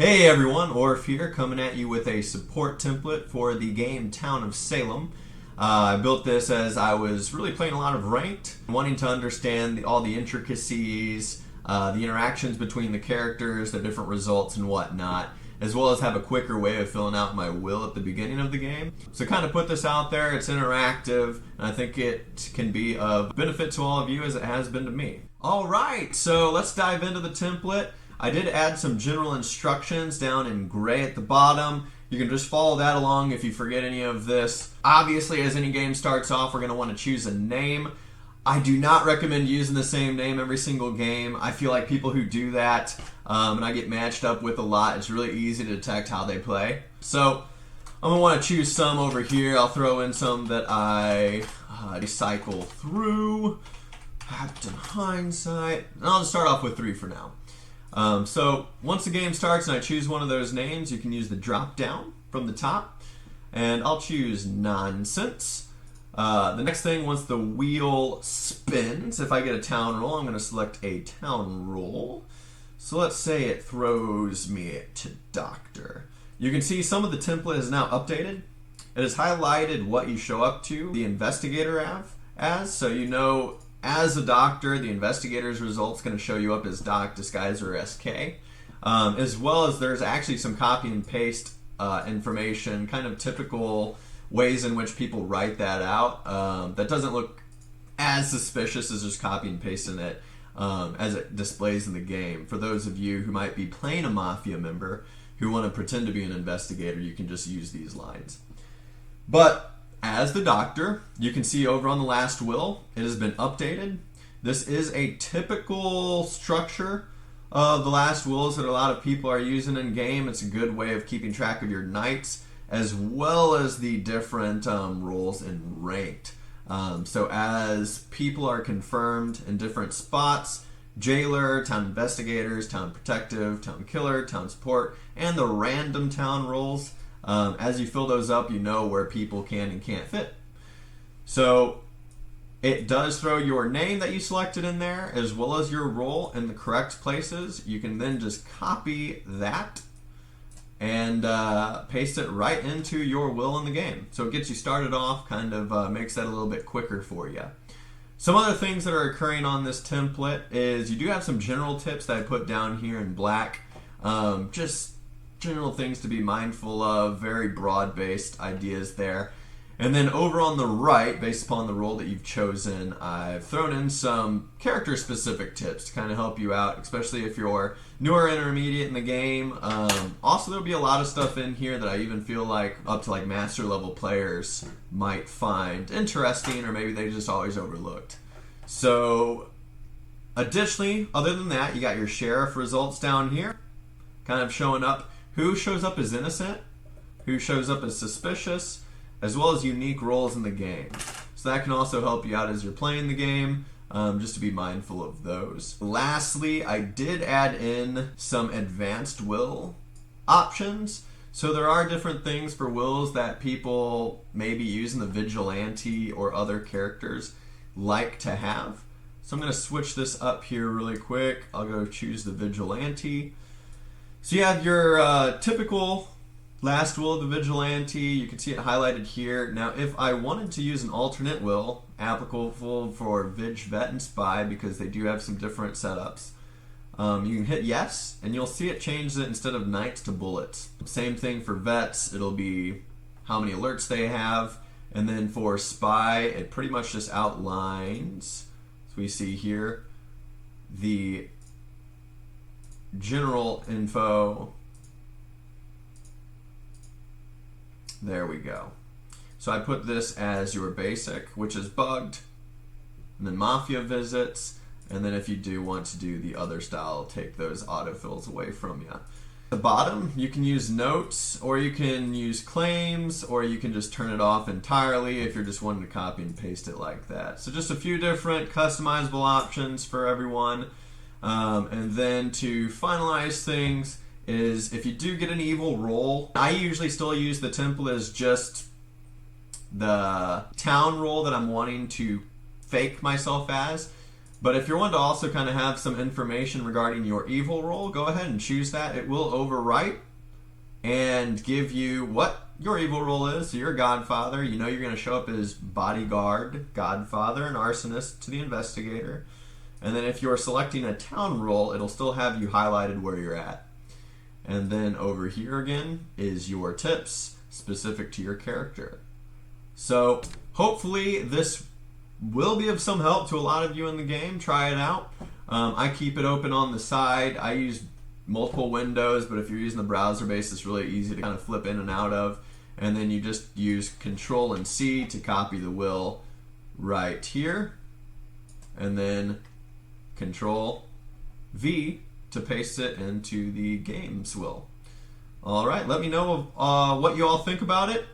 Hey everyone, Orf here, coming at you with a support template for the game Town of Salem. I built this as I was really playing a lot of ranked, wanting to understand all the intricacies, the interactions between the characters, their different results and whatnot, as well as have a quicker way of filling out my will at the beginning of the game. So kind of put this out there, it's interactive, and I think it can be of benefit to all of you as it has been to me. Alright, so let's dive into the template. I did add some general instructions down in gray at the bottom. You can just follow that along if you forget any of this. Obviously, as any game starts off, we're going to want to choose a name. I do not recommend using the same name every single game. I feel like people who do that, and I get matched up with a lot, it's really easy to detect how they play. So I'm going to want to choose some over here. I'll throw in some that I cycle through. Captain Hindsight. And I'll just start off with 3 for now. So once the game starts and I choose one of those names, you can use the drop down from the top, and I'll choose Nonsense. The next thing, once the wheel spins, if I get a town roll, I'm going to select a town roll. So let's say it throws me to Doctor. You can see some of the template is now updated. It has highlighted what you show up to the investigator as, so you know as a doctor, the investigator's result's going to show you up as Doc, Disguise, or SK. As well as there's actually some copy and paste information, kind of typical ways in which people write that out. That doesn't look as suspicious as just copy and pasting it as it displays in the game. For those of you who might be playing a Mafia member who want to pretend to be an investigator, you can just use these lines. But as the Doctor, you can see over on the last will, it has been updated. This is a typical structure of the last wills that a lot of people are using in game. It's a good way of keeping track of your knights, as well as the different roles in ranked. So as people are confirmed in different spots, Jailer, Town Investigators, Town Protective, Town Killer, Town Support, and the random town roles, as you fill those up, you know where people can and can't fit. So it does throw your name that you selected in there, as well as your role in the correct places. You can then just copy that and paste it right into your will in the game. So it gets you started off, kind of makes that a little bit quicker for you. Some other things that are occurring on this template is you do have some general tips that I put down here in black. Just general things to be mindful of, very broad-based ideas there. And then over on the right, based upon the role that you've chosen, I've thrown in some character-specific tips to kind of help you out, especially if you're newer intermediate in the game. Also, there'll be a lot of stuff in here that I even feel like up to like master level players might find interesting, or maybe they just always overlooked. So additionally, other than that, you got your sheriff results down here, kind of showing up who shows up as innocent, who shows up as suspicious, as well as unique roles in the game. So that can also help you out as you're playing the game, just to be mindful of those. Lastly, I did add in some advanced will options. So there are different things for wills that people maybe using the vigilante or other characters like to have. So I'm going to switch this up here really quick. I'll go choose the vigilante. So you have your typical last will of the vigilante. You can see it highlighted here. Now, if I wanted to use an alternate will applicable for Vig, Vet, and Spy, because they do have some different setups, you can hit yes, and you'll see it changes it instead of knights to bullets. Same thing for vets. It'll be how many alerts they have. And then for Spy, it pretty much just outlines, as we see here, the general info. There we go. So I put this as your basic, which is bugged, and then Mafia visits, and then if you do want to do the other style, take those autofills away from you. At the bottom, you can use notes, or you can use claims, or you can just turn it off entirely if you're just wanting to copy and paste it like that. So just a few different customizable options for everyone. And then to finalize things is if you do get an evil roll, I usually still use the template as just the town roll that I'm wanting to fake myself as. But if you're one to also kind of have some information regarding your evil role, go ahead and choose that. It will overwrite and give you what your evil role is. So you're a godfather. You know you're going to show up as bodyguard, godfather, and arsonist to the investigator. And then if you're selecting a town role, it'll still have you highlighted where you're at. And then over here again is your tips specific to your character. So hopefully this will be of some help to a lot of you in the game. Try it out. I keep it open on the side. I use multiple windows, but if you're using the browser base, it's really easy to kind of flip in and out of. And then you just use Control and C to copy the will right here. And then Control V to paste it into the game's will. All right, let me know what you all think about it.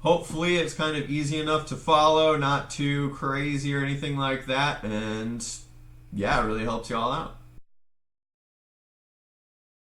Hopefully it's kind of easy enough to follow, not too crazy or anything like that. And yeah, it really helps you all out.